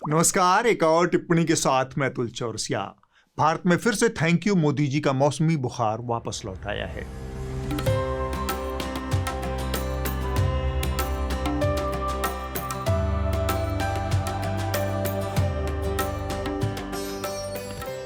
नमस्कार, एक और टिप्पणी के साथ मैं अतुल चौरसिया। भारत में फिर से थैंक यू मोदी जी का मौसमी बुखार वापस लौट आया है।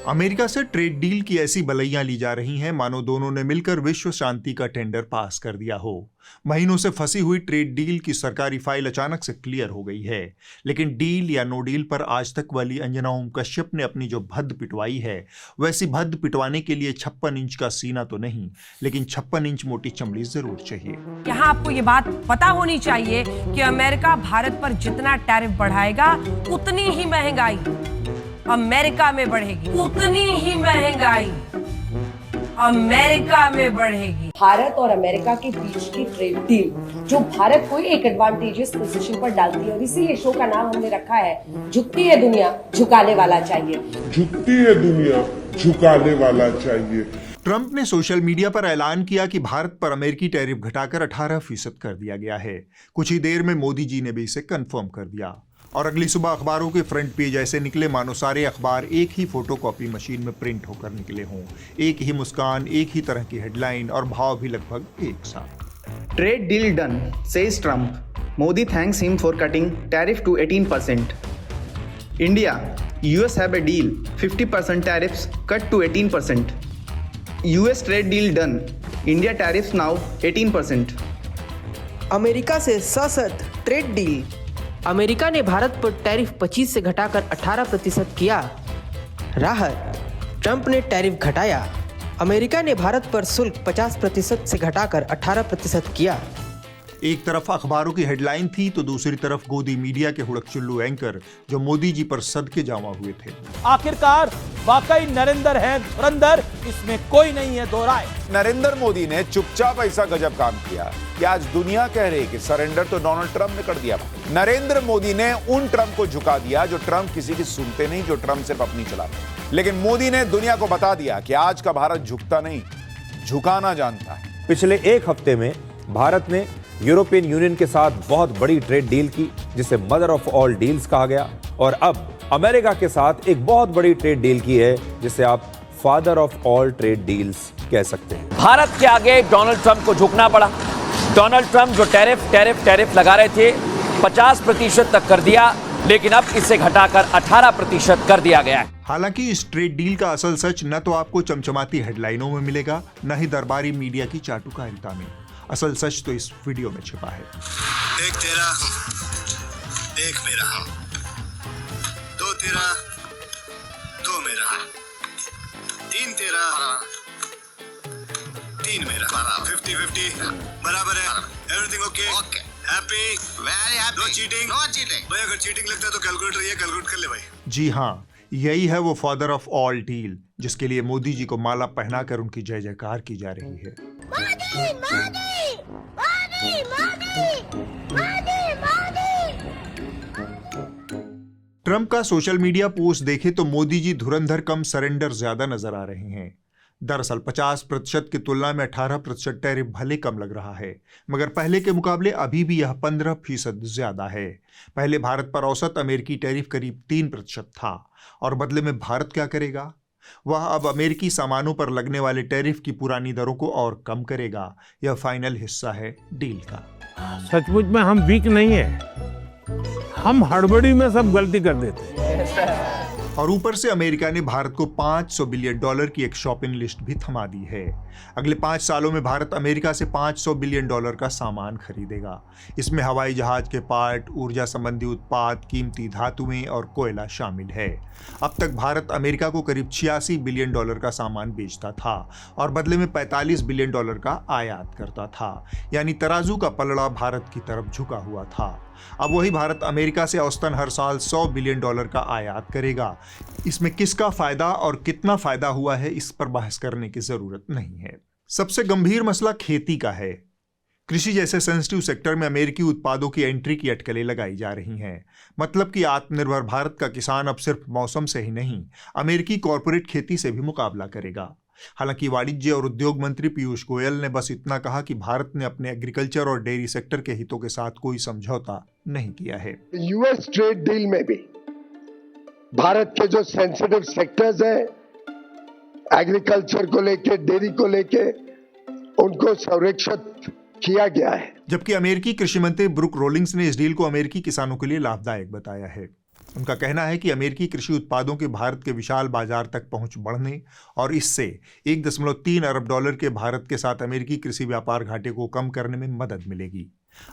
अमेरिका से ट्रेड डील की ऐसी बलैयां ली जा रही हैं मानो दोनों ने मिलकर विश्व शांति का टेंडर पास कर दिया हो। महीनों से फंसी हुई ट्रेड डील की सरकारी फाइल अचानक से क्लियर हो गई है, लेकिन डील या नो डील पर आज तक वाली अंजना ओम कश्यप ने अपनी जो भद्द पिटवाई है, वैसी भद्द पिटवाने के लिए 56 इंच का सीना तो नहीं, लेकिन 56 इंच मोटी चमड़ी जरूर चाहिए। यहाँ आपको ये बात पता होनी चाहिए कि अमेरिका भारत पर जितना टैरिफ बढ़ाएगा उतनी ही महंगाई अमेरिका में बढ़ेगी, उतनी ही महंगाई अमेरिका में बढ़ेगी। भारत और अमेरिका के बीच की ट्रेड डील जो भारत को एक एडवांटेजियस पोजीशन पर डालती है, और इसीलिए शो का नाम हमने रखा है झुकती है दुनिया झुकाने वाला चाहिए। झुकती है दुनिया झुकाने वाला चाहिए। ट्रंप ने सोशल मीडिया पर ऐलान किया कि भारत पर अमेरिकी टैरिफ घटाकर 18% कर दिया गया है। कुछ ही देर में मोदी जी ने भी इसे कंफर्म कर दिया और अगली सुबह अखबारों के फ्रंट पेज ऐसे निकले मानो सारे अखबार एक ही फोटोकॉपी मशीन में प्रिंट होकर निकले हों। एक ही मुस्कान, एक ही तरह की हेडलाइन और भाव भी लगभग एक साथ। Trade deal done, says Trump. Modi thanks him for cutting tariff to 18%. India, US have a deal, 50% tariffs cut to 18%. US trade deal done, India tariffs now 18%. America से सशर्त ट्रेड डील। अमेरिका ने भारत पर tariff 25 से घटाकर 18% किया। राहत, Trump ने tariff घटाया। अमेरिका ने भारत पर शुल्क 50% से घटाकर 18% किया। एक तरफ अखबारों की हेडलाइन थी तो दूसरी तरफ गोदी मीडिया के हुड़क-चुल्लू एंकर जो मोदी जी पर सदके जामा हुए थे। आखिरकार वाकई नरेंद्र है धुरंधर, इसमें कोई नहीं है दो राय। नरेंद्र मोदी ने चुपचाप ऐसा गजब काम किया कि आज दुनिया कह रही है कि सरेंडर तो डोनाल्ड ट्रंप ने कर दिया। नरेंद्र मोदी ने उन ट्रंप को झुका दिया जो ट्रंप किसी की सुनते नहीं, जो ट्रंप सिर्फ अपनी चलाते। लेकिन मोदी ने दुनिया को बता दिया कि आज का भारत झुकता नहीं, झुकाना जानता है। पिछले एक हफ्ते में भारत ने यूरोपियन यूनियन के साथ बहुत बड़ी ट्रेड डील की जिसे मदर ऑफ ऑल डील्स कहा गया, और अब अमेरिका के साथ एक बहुत बड़ी ट्रेड डील की है जिसे आप father of all trade deals कह सकते हैं। भारत के आगे डोनाल्ड ट्रंप को झुकना पड़ा। डोनाल्ड ट्रंप जो टैरिफ लगा रहे थे 50% तक कर दिया, लेकिन अब इसे घटाकर 18% कर दिया गया है। हालांकि इस ट्रेड डील का असल सच न तो आपको चमचमाती हेडलाइनों में मिलेगा, न ही दरबारी मीडिया की चाटुकारिता में। असल सच तो इस वीडियो में छिपा है। एक तेरा, एक मेरा, दो तेरा, दो मेरा, तीन तेरा, तीन मेरा, 50-50 बराबर है। Everything okay? Happy? Very happy. No cheating? No cheating. भाई अगर चीटिंग लगता है तो कैलकुलेटर ये कैलकुलेट कर ले भाई। जी हाँ, यही है वो फादर ऑफ ऑल डील जिसके लिए मोदी जी को माला पहनाकर उनकी जय जयकार की जा रही है। मोदी, मोदी, मोदी, मोदी, मोदी, मोदी। ट्रंप का सोशल मीडिया पोस्ट देखे तो मोदी जी धुरंधर कम सरेंडर ज्यादा नजर आ रहे हैं। दरअसल 50% की तुलना में 18% टैरिफ भले कम लग रहा है, मगर पहले के मुकाबले अभी भी यह 15% ज्यादा है। पहले भारत पर औसत अमेरिकी टैरिफ करीब 3% था, और बदले में भारत क्या करेगा? वह अब अमेरिकी सामानों पर लगने वाले टैरिफ की पुरानी दरों को और कम करेगा। यह फाइनल हिस्सा है डील का। सचमुच में हम वीक नहीं है, हम हड़बड़ी में सब गलती कर देते हैं। और ऊपर से अमेरिका ने भारत को $500 बिलियन की एक शॉपिंग लिस्ट भी थमा दी है। अगले 5 सालों में भारत अमेरिका से $500 बिलियन का सामान खरीदेगा। इसमें हवाई जहाज के पार्ट, ऊर्जा संबंधी उत्पाद, कीमती धातुएं और कोयला शामिल है। अब तक भारत अमेरिका को करीब $86 बिलियन का सामान बेचता था और बदले में $45 बिलियन का आयात करता था, यानी तराजू का पलड़ा भारत की तरफ झुका हुआ था। अब वही भारत अमेरिका से औसतन हर साल $100 बिलियन का आयात करेगा। इसमें किसका फायदा और कितना फायदा हुआ है, इस पर बहस करने की जरूरत नहीं है। सबसे गंभीर मसला खेती का है। कृषि जैसे सेंसिटिव सेक्टर में अमेरिकी उत्पादों की एंट्री की अटकलें लगाई जा रही हैं। मतलब कि आत्मनिर्भर भारत का किसान अब सिर्फ मौसम से ही नहीं, अमेरिकी कॉरपोरेट खेती से भी मुकाबला करेगा। हालांकि वाणिज्य और उद्योग मंत्री पीयूष गोयल ने बस इतना कहा कि भारत ने अपने एग्रीकल्चर और डेयरी सेक्टर के हितों के साथ कोई समझौता नहीं किया है। यूएस ट्रेड डील में भी भारत के जो सेंसिटिव सेक्टर्स हैं, एग्रीकल्चर को लेके, डेयरी को लेके, उनको संरक्षित किया गया है। जबकि अमेरिकी कृषि मंत्री ब्रुक रोलिंग्स ने इस डील को अमेरिकी किसानों के लिए लाभदायक बताया है। उनका कहना है कि अमेरिकी कृषि उत्पादों के भारत के विशाल बाजार तक पहुंच बढ़ने और इससे 1.3 अरब डॉलर के भारत के साथ अमेरिकी कृषि व्यापार घाटे को कम करने में मदद मिलेगी।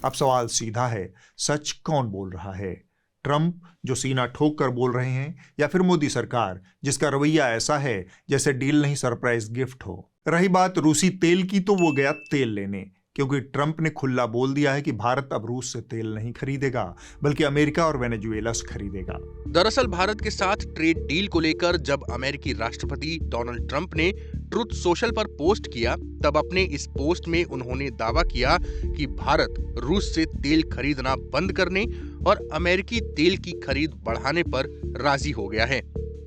अब सवाल सीधा है, सच कौन बोल रहा है? ट्रंप जो सीना ठोक कर बोल रहे हैं, या फिर मोदी सरकार जिसका रवैया ऐसा है जैसे डील नहीं सरप्राइज गिफ्ट हो? रही बात रूसी तेल की, तो वो गया तेल लेने, क्योंकि ट्रंप ने खुला बोल दिया है कि भारत अब रूस से तेल नहीं खरीदेगा बल्कि अमेरिका और वेनेजुएला से खरीदेगा। दरअसल भारत के साथ ट्रेड डील को लेकर जब अमेरिकी राष्ट्रपति डोनाल्ड ट्रंप ने ट्रुथ सोशल पर पोस्ट किया, तब अपने इस पोस्ट में उन्होंने दावा किया कि भारत रूस से तेल खरीदना बंद करने और अमेरिकी तेल की खरीद बढ़ाने पर राजी हो गया है।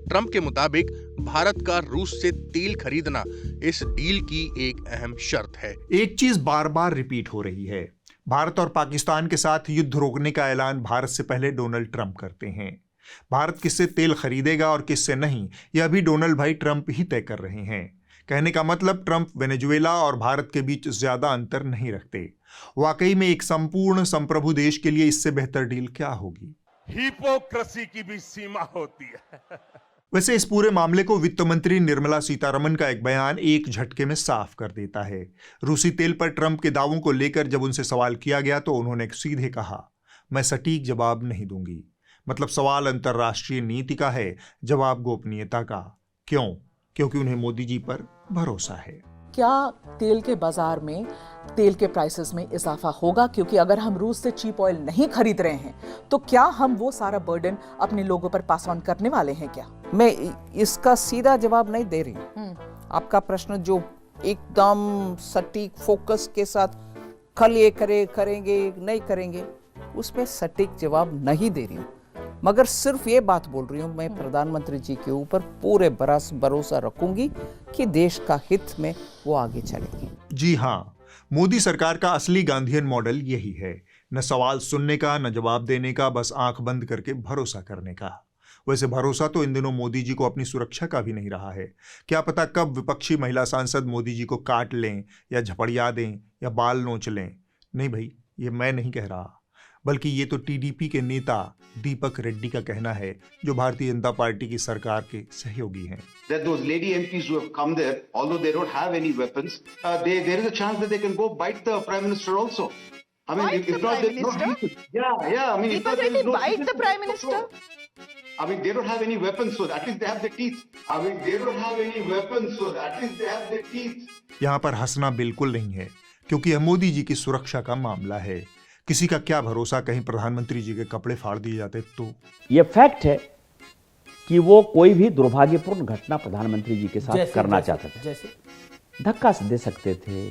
ट्रंप के मुताबिक भारत का रूस से तेल खरीदना इस डील की एक अहम शर्त है। एक चीज बार बार रिपीट हो रही है, भारत और पाकिस्तान के साथ युद्ध रोकने का ऐलान भारत से पहले डोनाल्ड ट्रंप करते हैं। भारत किससे तेल खरीदेगा और किससे नहीं, यह भी डोनाल्ड भाई ट्रंप ही तय कर रहे हैं। कहने का मतलब, ट्रंप वेनेजुएला और भारत के बीच ज्यादा अंतर नहीं रखते। वाकई में एक संपूर्ण संप्रभु देश के लिए इससे बेहतर डील क्या होगी? हिपोक्रेसी की भी सीमा होती है। वैसे इस पूरे मामले को वित्त मंत्री निर्मला सीतारमण का एक बयान एक झटके में साफ कर देता है। रूसी तेल पर ट्रंप के दावों को लेकर जब उनसे सवाल किया गया तो उन्होंने सीधे कहा, मैं सटीक जवाब नहीं दूंगी। मतलब सवाल अंतर्राष्ट्रीय नीति का है, जवाब गोपनीयता का। क्यों? क्योंकि उन्हें मोदी जी पर भरोसा है। क्या तेल के बाजार में तेल के प्राइसेस में इजाफा होगा? क्योंकि अगर हम रूस से चीप ऑयल नहीं खरीद रहे हैं तो क्या हम वो सारा बर्डन अपने लोगों पर पास ऑन करने वाले हैं क्या? मैं इसका सीधा जवाब नहीं दे रही हूँ। आपका प्रश्न जो एकदम सटीक फोकस के साथ कल ये करेंगे नहीं करेंगे, उसमें सटीक जवाब नहीं दे रही हूँ, मगर सिर्फ ये बात बोल रही हूँ, मैं प्रधानमंत्री जी के ऊपर पूरे भरोसा रखूंगी कि देश का हित में वो आगे चलेगी। जी हाँ, मोदी सरकार का असली गांधीयन मॉडल यही है, न सवाल सुनने का, न जवाब देने का, बस आंख बंद करके भरोसा करने का। वैसे भरोसा तो इन दिनों मोदी जी को अपनी सुरक्षा का भी नहीं रहा है। क्या पता कब विपक्षी महिला सांसद मोदी जी को काट लें या झपड़िया दें या बाल नोच लें। नहीं भाई, ये मैं नहीं कह रहा, बल्कि ये तो टीडीपी के नेता दीपक रेड्डी का कहना है, जो भारतीय जनता पार्टी की सरकार के सहयोगी हैं। That those lady MPs who have come there, although they don't have any weapons, there is a chance that they can go bite the Prime Minister also. I mean, Bite the Prime Minister? Yeah. I mean, He thought really bite the Prime Minister? I mean, they don't have any weapons, so at least they have their teeth. I mean, they don't have any weapons, so at least they have their teeth. यहाँ पर हंसना बिल्कुल नहीं है, क्योंकि यह मोदी जी की सुरक्षा का मामला है। किसी का क्या भरोसा, कहीं प्रधानमंत्री जी के कपड़े फाड़ दिए जाते तो? यह फैक्ट है कि वो कोई भी दुर्भाग्यपूर्ण घटना प्रधानमंत्री जी के साथ करना चाहते थे। जैसे धक्का दे सकते थे,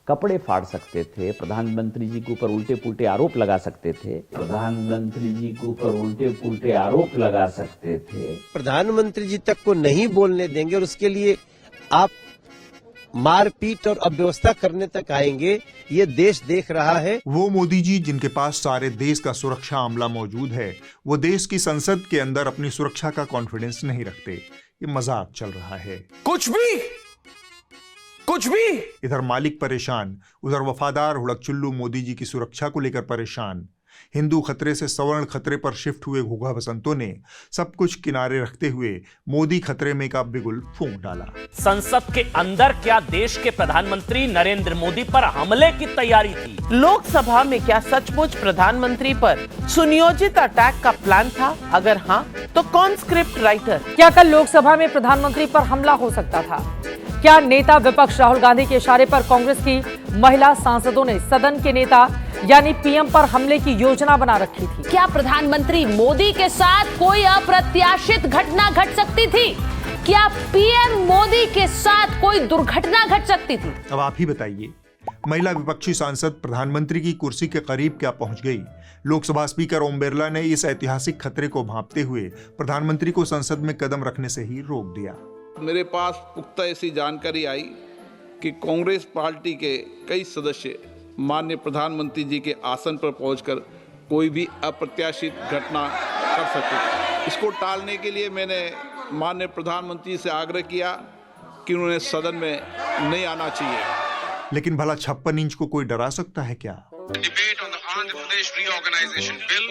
कपड़े फाड़ सकते थे, प्रधानमंत्री जी के ऊपर उल्टे पुल्टे आरोप लगा सकते थे, प्रधानमंत्री जी तक को नहीं बोलने देंगे और उसके लिए आप मारपीट और अव्यवस्था करने तक आएंगे, ये देश देख रहा है। वो मोदी जी जिनके पास सारे देश का सुरक्षा अमला मौजूद है, वो देश की संसद के अंदर अपनी सुरक्षा का कॉन्फिडेंस नहीं रखते। ये मजाक चल रहा है। कुछ भी इधर मालिक परेशान, उधर वफादार हुड़कचुल्लू मोदी जी की सुरक्षा को लेकर परेशान। हिंदू खतरे से सवर्ण खतरे पर शिफ्ट हुए घुघा बसंतों ने सब कुछ किनारे रखते हुए मोदी खतरे में का बिगुल फूंक डाला। संसद के अंदर क्या देश के प्रधानमंत्री नरेंद्र मोदी पर हमले की तैयारी थी? लोकसभा में क्या सचमुच प्रधानमंत्री पर सुनियोजित अटैक का प्लान था? अगर हाँ, तो कौन स्क्रिप्ट राइटर? क्या कल लोकसभा में प्रधानमंत्री पर हमला हो सकता था? क्या नेता विपक्ष राहुल गांधी के इशारे पर कांग्रेस की महिला सांसदों ने सदन के नेता यानी पीएम पर हमले की योजना बना रखी थी? क्या प्रधानमंत्री मोदी के साथ कोई अप्रत्याशित घटना घट सकती थी? क्या पीएम मोदी के साथ कोई दुर्घटना घट सकती थी? अब आप ही बताइए। महिला विपक्षी सांसद प्रधानमंत्री की कुर्सी के करीब क्या पहुंच गई? लोकसभा स्पीकर ओम बिरला ने इस ऐतिहासिक खतरे को भांपते हुए प्रधानमंत्री को संसद में कदम रखने से ही रोक दिया। मेरे पास पुख्ता ऐसी जानकारी आई कि कांग्रेस पार्टी के कई सदस्य माननीय प्रधानमंत्री जी के आसन पर पहुंचकर कोई भी अप्रत्याशित घटना कर सके। इसको टालने के लिए मैंने माननीय प्रधानमंत्री से आग्रह किया कि उन्हें सदन में नहीं आना चाहिए। लेकिन भला 56 इंच को कोई डरा सकता है क्या? Debate on the Andhra Pradesh reorganization bill.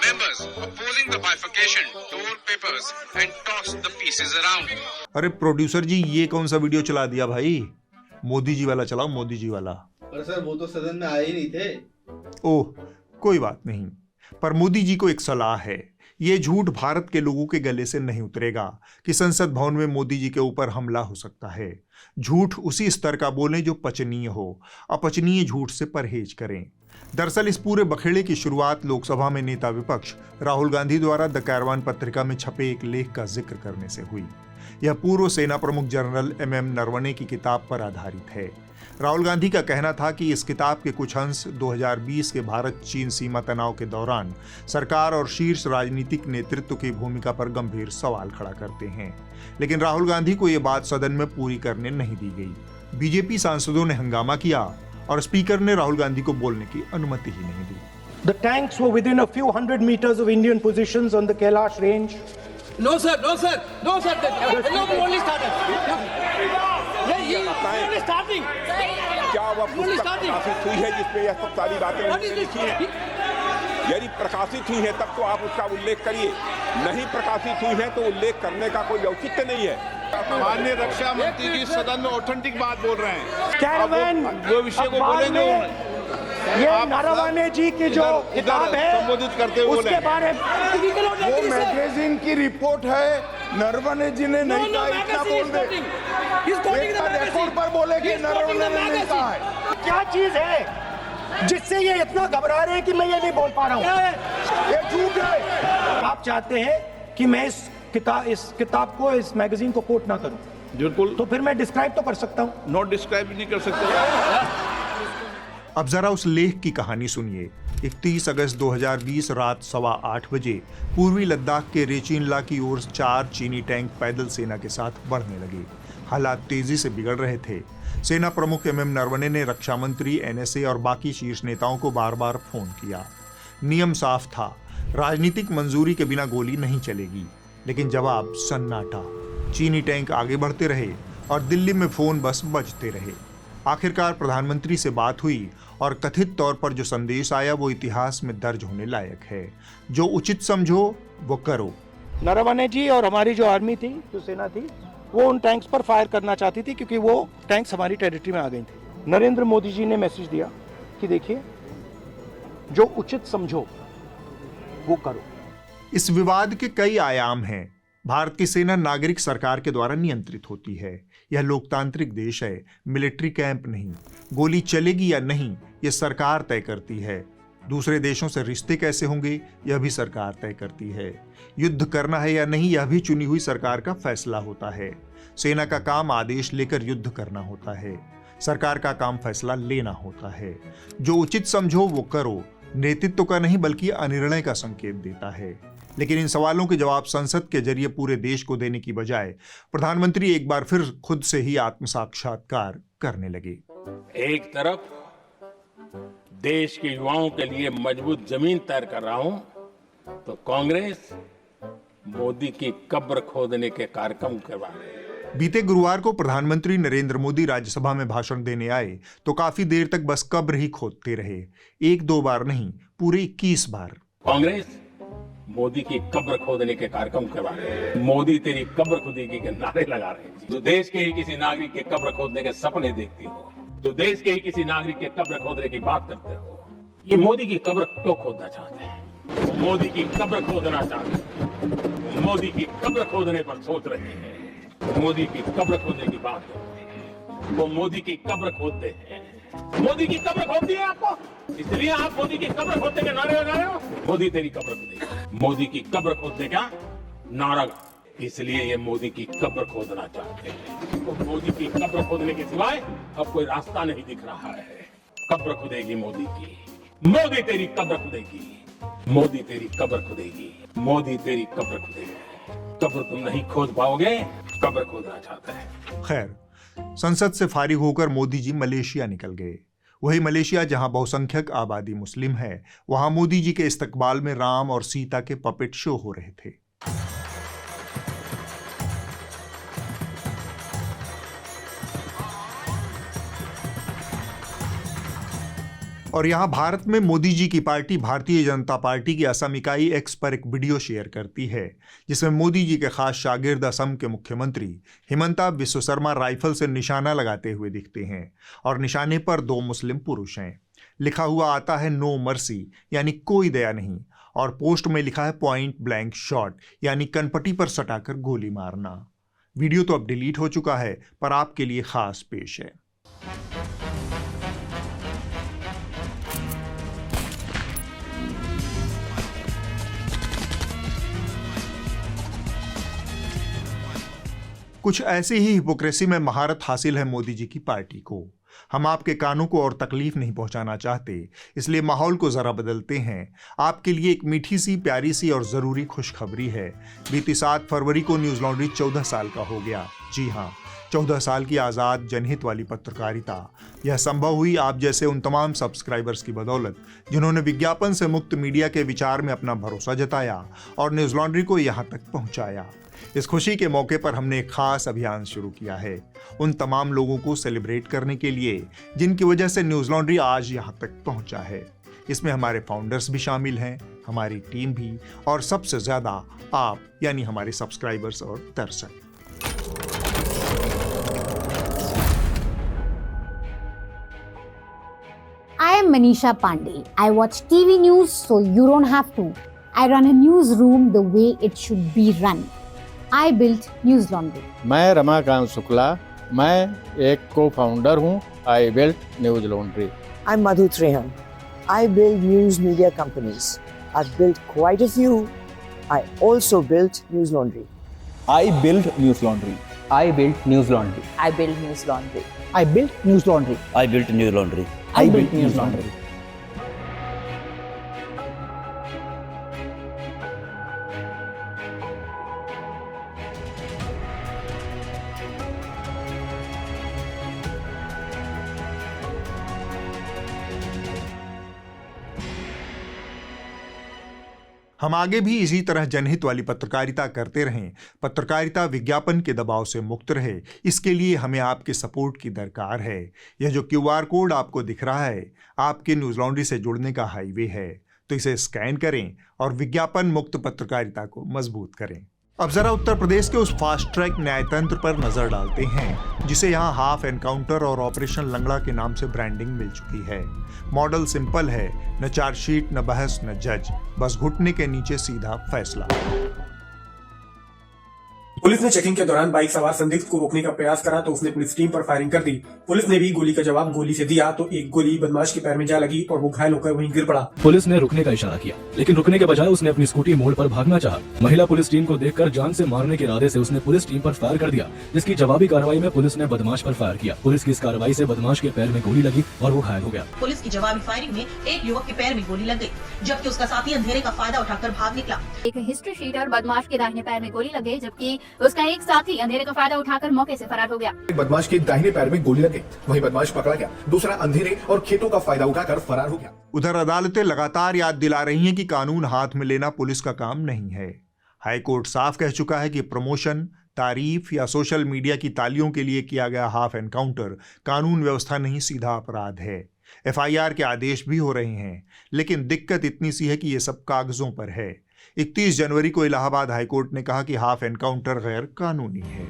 Members opposing the bifurcation tore papers and tossed the pieces around. अरे प्रोड्यूसर जी, ये कौन सा वीडियो चला दिया भाई? मोदी जी वाला चलाओ, मोदी जी वाला। पर सर वो तो सदन में आए ही नहीं थे। ओह, कोई बात नहीं। पर मोदी जी को एक सलाह है, ये झूठ भारत के लोगों के गले से नहीं उतरेगा कि संसद भवन में मोदी जी के ऊपर हमला हो सकता है। झूठ उसी स्तर का बोलें जो पचनीय हो, अपचनीय झूठ से परहेज करें। दरअसल इस पूरे बखेड़े की शुरुआत लोकसभा में नेता विपक्ष राहुल गांधी द्वारा द कैरवान पत्रिका में छपे एक लेख का जिक्र करने से हुई। यह पूर्व सेना प्रमुख जनरल MM नरवणे की किताब पर आधारित है। राहुल गांधी का कहना था कि इस किताब के कुछ अंश 2020 के भारत चीन सीमा तनाव के दौरान सरकार और शीर्ष राजनीतिक नेतृत्व की भूमिका पर गंभीर सवाल खड़ा करते हैं, लेकिन राहुल गांधी को यह बात सदन में पूरी करने नहीं दी गई। बीजेपी सांसदों ने हंगामा किया और स्पीकर ने राहुल गांधी को बोलने की अनुमति ही नहीं दी। The tanks were within a few hundred meters of Indian positions on the Kailash range. No sir, no sir, no sir. Only started. Only starting. क्या वह पुस्तक प्रकाशित हुई है जिसमें यह सब सारी बातें लिखी हैं? यदि प्रकाशित हुई है तब तो आप उसका उल्लेख करिए, नहीं प्रकाशित हुई है तो उल्लेख करने का कोई औचित्य नहीं है। माननीय रक्षा मंत्री जी सदन में ऑथेंटिक बात बोल रहे हैं। कैरवान वो विषय को बोलेंगे, ये नरवणे जी की जो किताब है संबोधित करते हुए उसके बारे में वो मैगजीन की रिपोर्ट है, नरवणे जी ने नहीं कहा, इतना बोल दे। रिकॉर्ड पर बोले कि नरवणे ने नहीं कहा है। क्या चीज है जिससे ये इतना घबरा रहे हैं कि मैं ये नहीं बोल पा रहा हूँ? ये झूठ है। आप चाहते हैं कि मैं इस किताब को, इस मैगजीन को कोट ना करूं? बिल्कुल। तो फिर मैं डिस्क्राइब तो कर सकता हूं। नॉट डिस्क्राइब नहीं कर सकते। अब जरा उस लेख की कहानी सुनिए। 31 अगस्त 2020 रात 8:15 बजे पूर्वी लद्दाख के रेचिनला की ओर 4 चीनी टैंक पैदल सेना के साथ बढ़ने लगे। हालात तेजी से बिगड़ रहे थे। सेना प्रमुख MM नरवणे ने रक्षा मंत्री, NSA और बाकी शीर्ष नेताओं को बार बार फोन किया। नियम साफ था, राजनीतिक मंजूरी के बिना गोली नहीं चलेगी, लेकिन जवाब सन्नाटा। चीनी टैंक आगे बढ़ते रहे और दिल्ली में फोन बस बजते रहे। आखिरकार प्रधानमंत्री से बात हुई और कथित तौर पर जो संदेश आया वो इतिहास में दर्ज होने लायक है। जो उचित समझो वो करो। नरवणे जी और हमारी जो आर्मी थी, जो सेना थी, वो उन टैंक्स पर फायर करना चाहती थी क्योंकि वो टैंक्स हमारी टेरिटरी में आ गई थी। नरेंद्र मोदी जी ने मैसेज दिया कि देखिए, जो उचित समझो वो करो। इस विवाद के कई आयाम हैं। भारत की सेना नागरिक सरकार के द्वारा नियंत्रित होती है। यह लोकतांत्रिक देश है, मिलिट्री कैंप नहीं। गोली चलेगी या नहीं यह सरकार तय करती है। दूसरे देशों से रिश्ते कैसे होंगे यह भी सरकार तय करती है। युद्ध करना है या नहीं यह भी चुनी हुई सरकार का फैसला होता है। सेना का काम आदेश लेकर युद्ध करना होता है, सरकार का काम फैसला लेना होता है। जो उचित समझो वो करो नेतृत्व का नहीं बल्कि अनिर्णय का संकेत देता है। लेकिन इन सवालों के जवाब संसद के जरिए पूरे देश को देने की बजाय प्रधानमंत्री एक बार फिर खुद से ही आत्म साक्षात्कार करने लगे। एक तरफ देश के युवाओं के लिए मजबूत जमीन तैयार कर रहा हूं, तो कांग्रेस मोदी की कब्र खोदने के कार्यक्रम करवा रही है। बीते गुरुवार को प्रधानमंत्री नरेंद्र मोदी राज्यसभा में भाषण देने आए तो काफी देर तक बस कब्र ही खोदते रहे। 1-2 बार नहीं, पूरे 21 बार। कांग्रेस मोदी की कब्र खोदने के कार्यक्रम करवा रहे हैं। मोदी तेरी कब्र खुदेगी के नारे लगा रहे हैं। जो देश के ही किसी नागरिक के कब्र खोदने के सपने देखती हो, जो देश के ही किसी नागरिक के कब्र खोदने की बात करते हो, ये मोदी की कब्र क्यों खोदना चाहते हैं? मोदी की कब्र खोदना चाहते हैं। मोदी की कब्र खोदने पर सोच रहे हैं। मोदी की कब्र खोदने की बात करते हैं। वो मोदी की कब्र खोदते हैं। मोदी की कब्र खोदती है आपको, इसलिए आप मोदी की कब्र खोदने के नारे लगा रहे हो। मोदी तेरी कब्र खोदेगी। मोदी की कब्र खोदने का नारा, इसलिए ये मोदी की कब्र खोदना चाहते हैं। तो मोदी की कब्र खोदने के सिवाय अब कोई रास्ता नहीं दिख रहा है। कब्र खुदेगी मोदी की। मोदी तेरी कब्र खुदेगी। मोदी तेरी कब्र खुदेगी। मोदी तेरी कब्र खुदेगी। कब्र तुम नहीं खोद पाओगे, कब्र खोदना चाहता है। खैर, संसद से फारिग होकर मोदी जी मलेशिया निकल गए। वही मलेशिया, जहां बहुसंख्यक आबादी मुस्लिम है, वहां मोदी जी के इस्तकबाल में राम और सीता के पपेट शो हो रहे थे। और यहां भारत में मोदी जी की पार्टी भारतीय जनता पार्टी की असम इकाई एक्स पर एक वीडियो शेयर करती है, जिसमें मोदी जी के खास शागिर्द असम के मुख्यमंत्री हिमंता बिस्व शर्मा राइफल से निशाना लगाते हुए दिखते हैं और निशाने पर 2 मुस्लिम पुरुष हैं। लिखा हुआ आता है नो मर्सी, यानी कोई दया नहीं, और पोस्ट में लिखा है पॉइंट ब्लैंक शॉट, यानी कनपटी पर सटाकर गोली मारना। वीडियो तो अब डिलीट हो चुका है, पर आपके लिए खास पेश है। कुछ ऐसी ही हिपोक्रेसी में महारत हासिल है मोदी जी की पार्टी को। हम आपके कानों को और तकलीफ नहीं पहुंचाना चाहते, इसलिए माहौल को जरा बदलते हैं। आपके लिए एक मीठी सी, प्यारी सी और जरूरी खुशखबरी है। बीती 7 फरवरी को न्यूज लॉन्ड्री 14 साल का हो गया। जी हाँ, 14 साल की आज़ाद जनहित वाली पत्रकारिता। यह संभव हुई आप जैसे उन तमाम सब्सक्राइबर्स की बदौलत जिन्होंने विज्ञापन से मुक्त मीडिया के विचार में अपना भरोसा जताया और न्यूज लॉन्ड्री को यहाँ तक पहुँचाया। इस खुशी के मौके पर हमने एक खास अभियान शुरू किया है, उन तमाम लोगों को सेलिब्रेट करने के लिए जिनकी वजह से न्यूज लॉन्ड्री आज यहाँ तक पहुँचा है। इसमें हमारे फाउंडर्स भी शामिल हैं, हमारी टीम भी, और सबसे ज्यादा आप, यानी हमारे सब्सक्राइबर्स और दर्शक। I am Manisha Pandey. I watch TV news so you don't have to. I run a newsroom the way it should be run. I built News Laundry. मैं रमाकांत शुक्ला, मैं एक को-फाउंडर हूँ I built News Laundry. I'm Madhu Trehan. I build news media companies. I've built quite a few. I also built News Laundry. I built News Laundry. I built News Laundry. I built News Laundry. I built News Laundry. I built News Laundry. I built News Laundry. हम आगे भी इसी तरह जनहित वाली पत्रकारिता करते रहें। पत्रकारिता विज्ञापन के दबाव से मुक्त रहे, इसके लिए हमें आपके सपोर्ट की दरकार है। यह जो QR कोड आपको दिख रहा है, आपके न्यूज लॉन्ड्री से जुड़ने का हाईवे है, तो इसे स्कैन करें और विज्ञापन मुक्त पत्रकारिता को मजबूत करें। अब जरा उत्तर प्रदेश के उस फास्ट ट्रैक न्यायतंत्र पर नजर डालते हैं, जिसे यहाँ हाफ एनकाउंटर और ऑपरेशन लंगड़ा के नाम से ब्रांडिंग मिल चुकी है। मॉडल सिंपल है, न चार्जशीट, न बहस, न जज, बस घुटने के नीचे सीधा फैसला। पुलिस ने चेकिंग के दौरान बाइक सवार संदिग्ध को रोकने का प्रयास करा तो उसने पुलिस टीम पर फायरिंग कर दी। पुलिस ने भी गोली का जवाब गोली से दिया तो एक गोली बदमाश के पैर में जा लगी और वो घायल होकर वहीं गिर पड़ा। पुलिस ने रुकने का इशारा किया, लेकिन रुकने के बजाय उसने अपनी स्कूटी मोड़ पर भागना चाहा। महिला पुलिस टीम को देखकर जान से मारने के इरादे से उसने पुलिस टीम पर फायर कर दिया, जिसकी जवाबी कार्रवाई में पुलिस ने बदमाश पर फायर किया। पुलिस की इस कार्रवाई से बदमाश के पैर में गोली लगी और वो घायल हो गया। पुलिस की जवाबी फायरिंग में एक युवक के पैर में गोली लग गई, जबकि उसका साथी अंधेरे का फायदा उठाकर भाग निकला। एक हिस्ट्री शीटर बदमाश के दाहिने पैर में गोली लग गई, जबकि उसका एक साथी अंधेरे का फायदा उठाकर मौके से फरार हो गया। बदमाश के दाहिने पैर में गोली लग गई, वही बदमाश पकड़ा गया, दूसरा अंधेरे और खेतों का फायदा उठाकर फरार हो गया। उधर अदालतें लगातार याद दिला रही हैं कि कानून हाथ में लेना पुलिस का काम नहीं है। हाईकोर्ट साफ कह चुका है कि प्रमोशन, तारीफ या सोशल मीडिया की तालियों के लिए किया गया हाफ एनकाउंटर कानून व्यवस्था नहीं, सीधा अपराध है। FIR के आदेश भी हो रहे हैं, लेकिन दिक्कत इतनी सी है कि ये सब कागजों पर है। 31 जनवरी को इलाहाबाद हाईकोर्ट ने कहा कि हाफ एनकाउंटर गैर कानूनी है।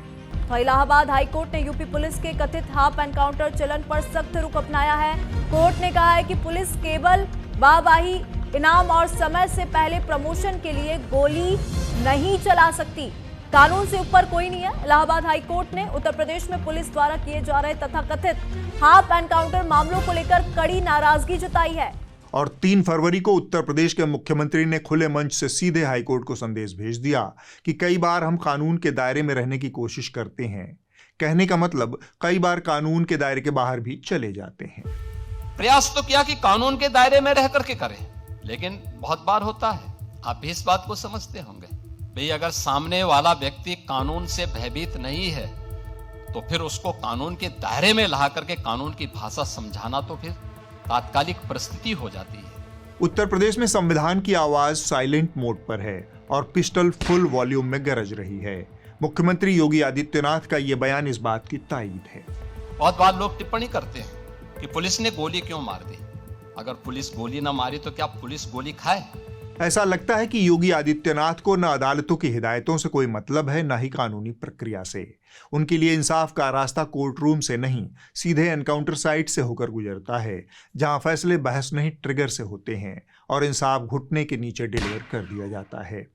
तो इलाहाबाद हाईकोर्ट ने यूपी पुलिस के कथित हाफ एनकाउंटर चलन पर सख्त रुख अपनाया है। कोर्ट ने कहा है कि पुलिस केवल वाहवाही, इनाम और समय से पहले प्रमोशन के लिए गोली नहीं चला सकती। कानून से ऊपर कोई नहीं है। इलाहाबाद हाईकोर्ट ने उत्तर प्रदेश में पुलिस द्वारा किए जा रहे तथाकथित हाफ एनकाउंटर मामलों को लेकर कड़ी नाराजगी जताई है। और 3 फरवरी को उत्तर प्रदेश के मुख्यमंत्री ने खुले मंच से सीधे हाईकोर्ट को संदेश भेज दिया कि कई बार हम कानून के दायरे में रहने की कोशिश करते हैं। कहने का मतलब कई बार कानून के दायरे के बाहर भी चले जाते हैं। प्रयास तो किया कि कानून के दायरे में रह करके करें, लेकिन बहुत बार होता है, आप भी इस बात को समझते होंगे भाई, अगर सामने वाला व्यक्ति कानून से भयभीत नहीं है तो फिर उसको कानून के दायरे में ला करके कानून की भाषा समझाना तो फिर तात्कालिक परिस्थिति हो जाती है। उत्तर प्रदेश में संविधान की आवाज साइलेंट मोड पर है और पिस्टल फुल वॉल्यूम में गरज रही है। मुख्यमंत्री योगी आदित्यनाथ का यह बयान इस बात की तायीद है। बहुत बार लोग टिप्पणी करते हैं कि पुलिस ने गोली क्यों मार दी। अगर पुलिस गोली ना मारी तो क्या पुलिस गोली खाए? ऐसा लगता है कि योगी आदित्यनाथ को न अदालतों की हिदायतों से कोई मतलब है, न ही कानूनी प्रक्रिया से। उनके लिए इंसाफ का रास्ता कोर्ट रूम से नहीं, सीधे एनकाउंटर साइट से होकर गुजरता है, जहां फैसले बहस नहीं ट्रिगर से होते हैं और इंसाफ घुटने के नीचे डिलीवर कर दिया जाता है।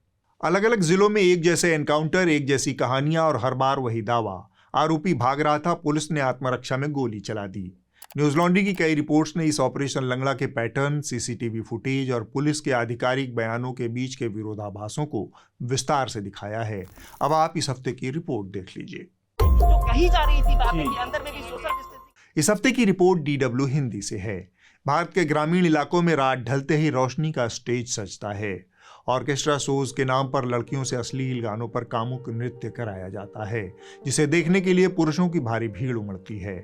अलग अलग जिलों में एक जैसे एनकाउंटर, एक जैसी कहानियां और हर बार वही दावा। आरोपी भाग रहा था, पुलिस ने आत्मरक्षा में गोली चला दी। न्यूज लॉन्ड्री की कई रिपोर्ट्स ने इस ऑपरेशन लंगड़ा के पैटर्न, सीसीटीवी फुटेज और पुलिस के आधिकारिक बयानों के बीच के विरोधाभासों को विस्तार से दिखाया है। अब आप इस हफ्ते की रिपोर्ट देख लीजिए। जो कही जा रही थी बातें कि अंदर में भी सोशल डिस्टेंसिंग। इस हफ्ते की रिपोर्ट DW हिंदी से है। भारत के ग्रामीण इलाकों में रात ढलते ही रोशनी का स्टेज सजता है। ऑर्केस्ट्रा शोज के नाम पर लड़कियों से अश्लील गानों पर कामुक नृत्य कराया जाता है, जिसे देखने के लिए पुरुषों की भारी भीड़ उमड़ती है।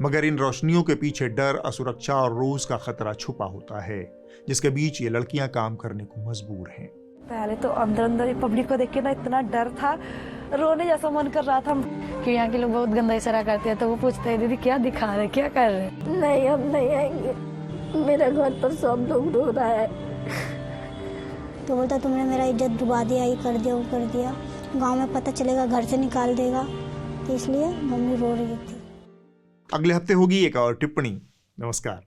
मगर इन रोशनियों के पीछे डर, असुरक्षा और रोज का खतरा छुपा होता है, जिसके बीच ये लड़कियां काम करने को मजबूर हैं। पहले तो अंदर अंदर पब्लिक को देख के ना इतना डर था, रोने जैसा मन कर रहा था कि यहाँ के लोग बहुत गंदा इशारा करते हैं, तो वो पूछते हैं दीदी क्या दिखा रहे, क्या कर रहे हैं? नहीं, हम नहीं आएंगे, मेरे घर पर सब लोग रो रहा है। तो बोलता तुमने मेरा इज्जत डुबा दिया, ये कर दिया, वो कर दिया, गांव में पता चलेगा घर से निकाल देगा, तो इसलिए मम्मी रो रही थी। अगले हफ्ते होगी एक और टिप्पणी। नमस्कार।